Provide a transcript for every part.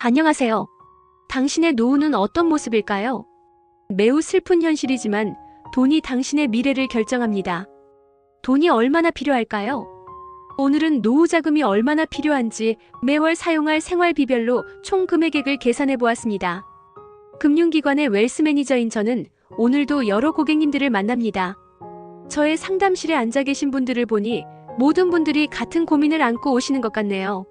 안녕하세요. 당신의 노후는 어떤 모습일까요? 매우 슬픈 현실이지만 돈이 당신의 미래를 결정합니다. 돈이 얼마나 필요할까요? 오늘은 노후 자금이 얼마나 필요한지 매월 사용할 생활비별로 총 금액액을 계산해 보았습니다. 금융기관의 웰스 매니저인 저는 오늘도 여러 고객님들을 만납니다. 저의 상담실에 앉아 계신 분들을 보니 모든 분들이 같은 고민을 안고 오시는 것 같네요.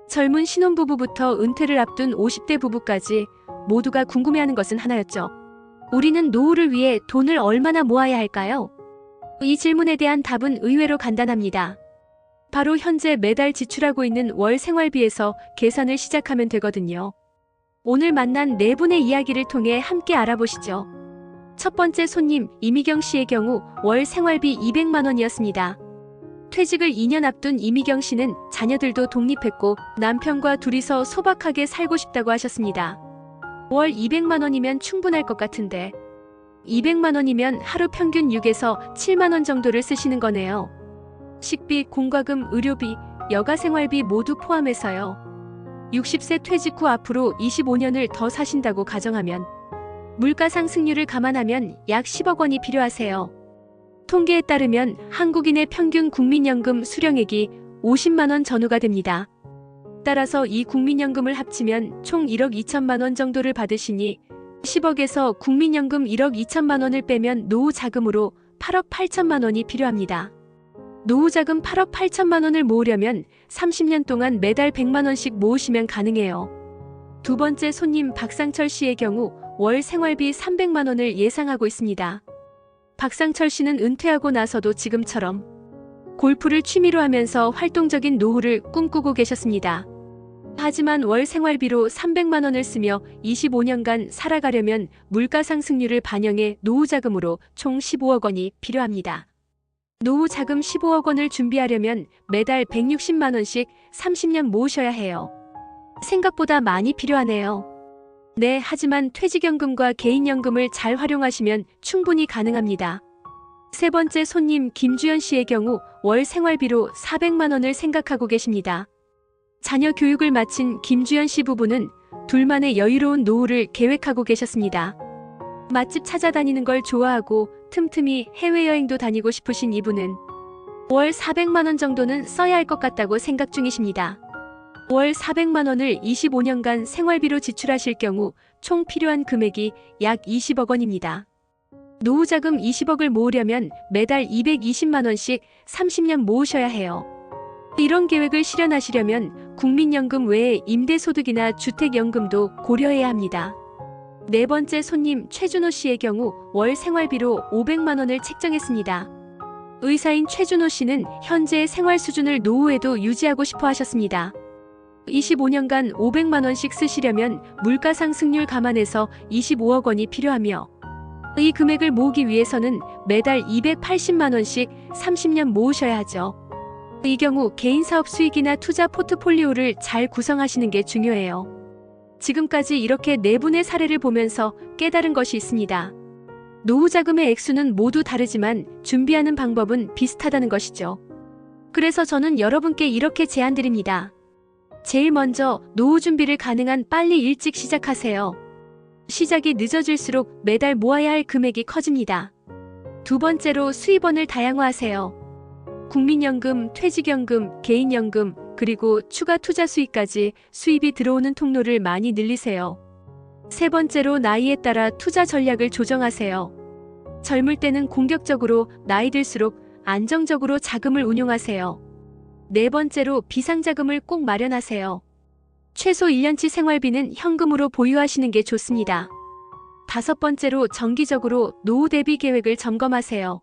젊은 신혼부부부터 은퇴를 앞둔 50대 부부까지 모두가 궁금해하는 것은 하나였죠. 우리는 노후를 위해 돈을 얼마나 모아야 할까요? 이 질문에 대한 답은 의외로 간단합니다. 바로 현재 매달 지출하고 있는 월 생활비에서 계산을 시작하면 되거든요. 오늘 만난 네 분의 이야기를 통해 함께 알아보시죠. 첫 번째 손님 이미경 씨의 경우 월 생활비 200만 원이었습니다. 퇴직을 2년 앞둔 이미경 씨는 자녀들도 독립했고 남편과 둘이서 소박하게 살고 싶다고 하셨습니다. 월 200만 원이면 충분할 것 같은데 200만 원이면 하루 평균 6에서 7만 원 정도를 쓰시는 거네요. 식비, 공과금, 의료비, 여가 생활비 모두 포함해서요. 60세 퇴직 후 앞으로 25년을 더 사신다고 가정하면 물가 상승률을 감안하면 약 10억 원이 필요하세요. 통계에 따르면 한국인의 평균 국민연금 수령액이 50만 원 전후가 됩니다. 따라서 이 국민연금을 합치면 총 1억 2천만 원 정도를 받으시니 10억에서 국민연금 1억 2천만 원을 빼면 노후 자금으로 8억 8천만 원이 필요합니다. 노후 자금 8억 8천만 원을 모으려면 30년 동안 매달 100만 원씩 모으시면 가능해요. 두 번째 손님 박상철 씨의 경우 월 생활비 300만 원을 예상하고 있습니다. 박상철 씨는 은퇴하고 나서도 지금처럼 골프를 취미로 하면서 활동적인 노후를 꿈꾸고 계셨습니다. 하지만 월 생활비로 300만 원을 쓰며 25년간 살아가려면 물가 상승률을 반영해 노후 자금으로 총 15억 원이 필요합니다. 노후 자금 15억 원을 준비하려면 매달 160만 원씩 30년 모으셔야 해요. 생각보다 많이 필요하네요. 네, 하지만 퇴직연금과 개인연금을 잘 활용하시면 충분히 가능합니다. 세 번째 손님 김주연 씨의 경우 월 생활비로 400만 원을 생각하고 계십니다. 자녀 교육을 마친 김주연 씨 부부는 둘만의 여유로운 노후를 계획하고 계셨습니다. 맛집 찾아다니는 걸 좋아하고 틈틈이 해외여행도 다니고 싶으신 이분은 월 400만 원 정도는 써야 할 것 같다고 생각 중이십니다. 월 400만 원을 25년간 생활비로 지출하실 경우 총 필요한 금액이 약 20억 원입니다. 노후 자금 20억을 모으려면 매달 220만 원씩 30년 모으셔야 해요. 이런 계획을 실현하시려면 국민연금 외에 임대소득이나 주택연금도 고려해야 합니다. 네 번째 손님 최준호 씨의 경우 월 생활비로 500만 원을 책정했습니다. 의사인 최준호 씨는 현재의 생활 수준을 노후에도 유지하고 싶어 하셨습니다. 25년간 500만 원씩 쓰시려면 물가 상승률 감안해서 25억 원이 필요하며 이 금액을 모으기 위해서는 매달 280만 원씩 30년 모으셔야 하죠. 이 경우 개인 사업 수익이나 투자 포트폴리오를 잘 구성하시는 게 중요해요. 지금까지 이렇게 네 분의 사례를 보면서 깨달은 것이 있습니다. 노후 자금의 액수는 모두 다르지만 준비하는 방법은 비슷하다는 것이죠. 그래서 저는 여러분께 이렇게 제안드립니다. 제일 먼저 노후 준비를 가능한 빨리 일찍 시작하세요. 시작이 늦어질수록 매달 모아야 할 금액이 커집니다. 두 번째로 수입원을 다양화하세요. 국민연금, 퇴직연금, 개인연금, 그리고 추가 투자 수익까지 수입이 들어오는 통로를 많이 늘리세요. 세 번째로 나이에 따라 투자 전략을 조정하세요. 젊을 때는 공격적으로, 나이 들수록 안정적으로 자금을 운용하세요. 네 번째로 비상자금을 꼭 마련하세요. 최소 1년치 생활비는 현금으로 보유하시는 게 좋습니다. 다섯 번째로 정기적으로 노후 대비 계획을 점검하세요.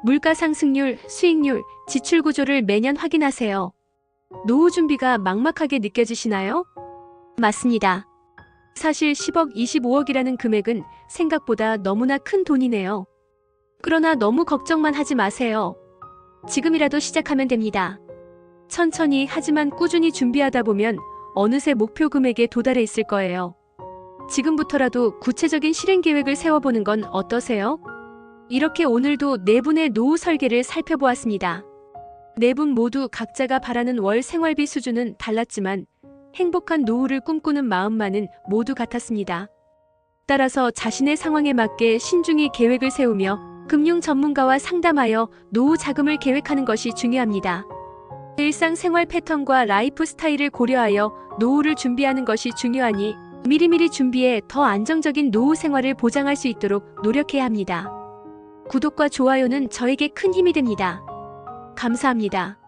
물가 상승률, 수익률, 지출 구조를 매년 확인하세요. 노후 준비가 막막하게 느껴지시나요? 맞습니다. 사실 10억, 25억이라는 금액은 생각보다 너무나 큰 돈이네요. 그러나 너무 걱정만 하지 마세요. 지금이라도 시작하면 됩니다. 천천히 하지만 꾸준히 준비하다 보면 어느새 목표 금액에 도달해 있을 거예요. 지금부터라도 구체적인 실행 계획을 세워보는 건 어떠세요? 이렇게 오늘도 네 분의 노후 설계를 살펴보았습니다. 네 분 모두 각자가 바라는 월 생활비 수준은 달랐지만 행복한 노후를 꿈꾸는 마음만은 모두 같았습니다. 따라서 자신의 상황에 맞게 신중히 계획을 세우며 금융 전문가와 상담하여 노후 자금을 계획하는 것이 중요합니다. 일상생활 패턴과 라이프 스타일을 고려하여 노후를 준비하는 것이 중요하니 미리미리 준비해 더 안정적인 노후 생활을 보장할 수 있도록 노력해야 합니다. 구독과 좋아요는 저에게 큰 힘이 됩니다. 감사합니다.